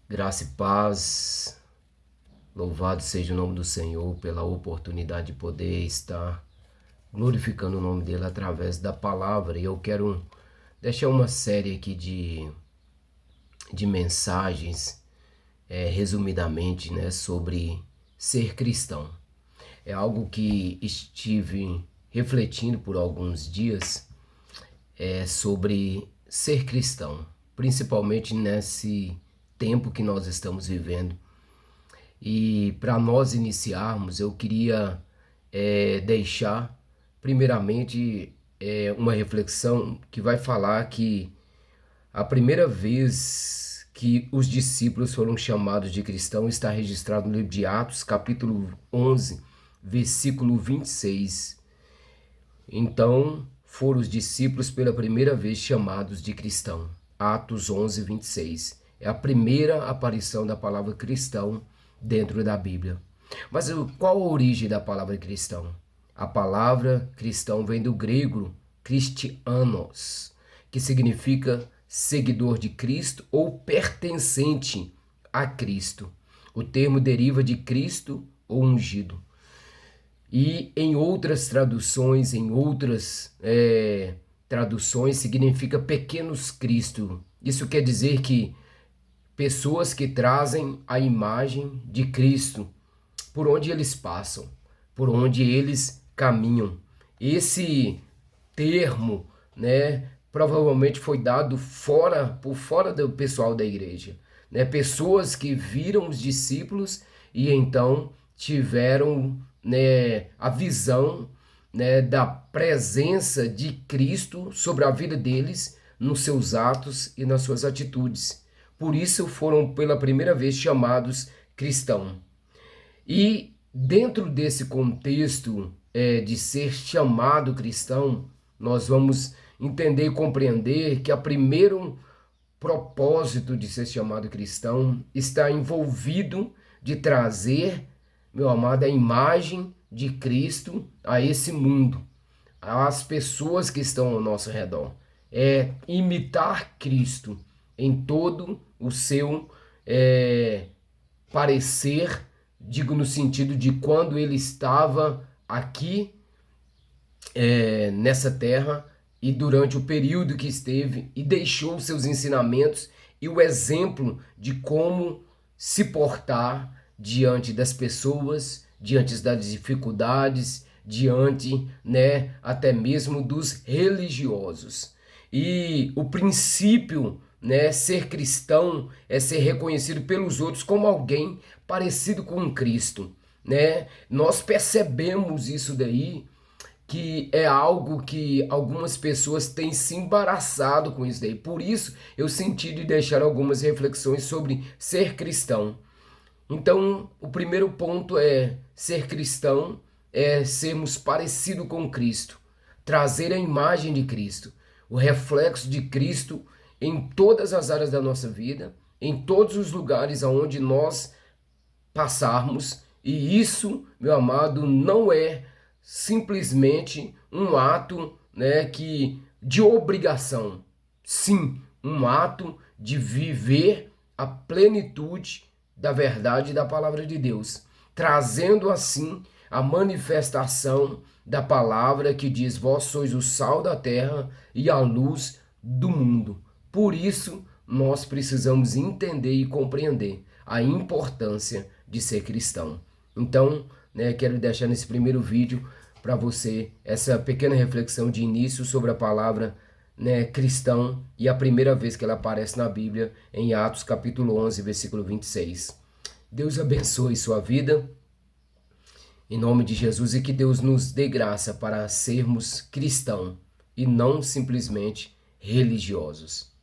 Graça e paz, louvado seja o nome do Senhor pela oportunidade de poder estar glorificando o nome dele através da palavra. E eu quero deixar uma série aqui de mensagens, resumidamente, né, sobre ser cristão. É algo que estive refletindo por alguns dias, sobre ser cristão, principalmente nesse tempo que nós estamos vivendo. E para nós iniciarmos, eu queria deixar, primeiramente, uma reflexão que vai falar que a primeira vez que os discípulos foram chamados de cristão está registrado no livro de Atos, capítulo 11, versículo 26. Então, foram os discípulos pela primeira vez chamados de cristão. Atos 11, 26. É a primeira aparição da palavra cristão dentro da Bíblia. Mas qual a origem da palavra cristão? A palavra cristão vem do grego Christianos, que significa seguidor de Cristo ou pertencente a Cristo. O termo deriva de Cristo ou ungido. E em outras traduções, traduções significa pequenos Cristo. Isso quer dizer que pessoas que trazem a imagem de Cristo por onde eles passam, por onde eles caminham. Esse termo, né, provavelmente foi dado por fora do pessoal da igreja, né? Pessoas que viram os discípulos e então tiveram, né, a visão, né, da presença de Cristo sobre a vida deles, nos seus atos e nas suas atitudes. Por isso foram pela primeira vez chamados cristãos. E dentro desse contexto de ser chamado cristão, nós vamos entender e compreender que o primeiro propósito de ser chamado cristão está envolvido de trazer, meu amado, a imagem de Cristo a esse mundo, às pessoas que estão ao nosso redor. É imitar Cristo em todo o seu parecer, digo no sentido de quando ele estava aqui nessa terra e durante o período que esteve e deixou seus ensinamentos e o exemplo de como se portar diante das pessoas, diante das dificuldades, diante, né, até mesmo dos religiosos. E o princípio, né, ser cristão é ser reconhecido pelos outros como alguém parecido com Cristo, né? Nós percebemos isso daí, que é algo que algumas pessoas têm se embaraçado com isso daí. Por isso eu senti de deixar algumas reflexões sobre ser cristão. Então, o primeiro ponto é ser cristão, é sermos parecidos com Cristo, trazer a imagem de Cristo, o reflexo de Cristo em todas as áreas da nossa vida, em todos os lugares aonde nós passarmos. E isso, meu amado, não é simplesmente um ato, né, de obrigação. Sim, um ato de viver a plenitude da verdade da palavra de Deus, trazendo assim a manifestação da palavra que diz: vós sois o sal da terra e a luz do mundo. Por isso, nós precisamos entender e compreender a importância de ser cristão. Então, né, quero deixar nesse primeiro vídeo para você essa pequena reflexão de início sobre a palavra, né, cristão, e a primeira vez que ela aparece na Bíblia, em Atos capítulo 11, versículo 26. Deus abençoe sua vida, em nome de Jesus, e que Deus nos dê graça para sermos cristãos e não simplesmente religiosos.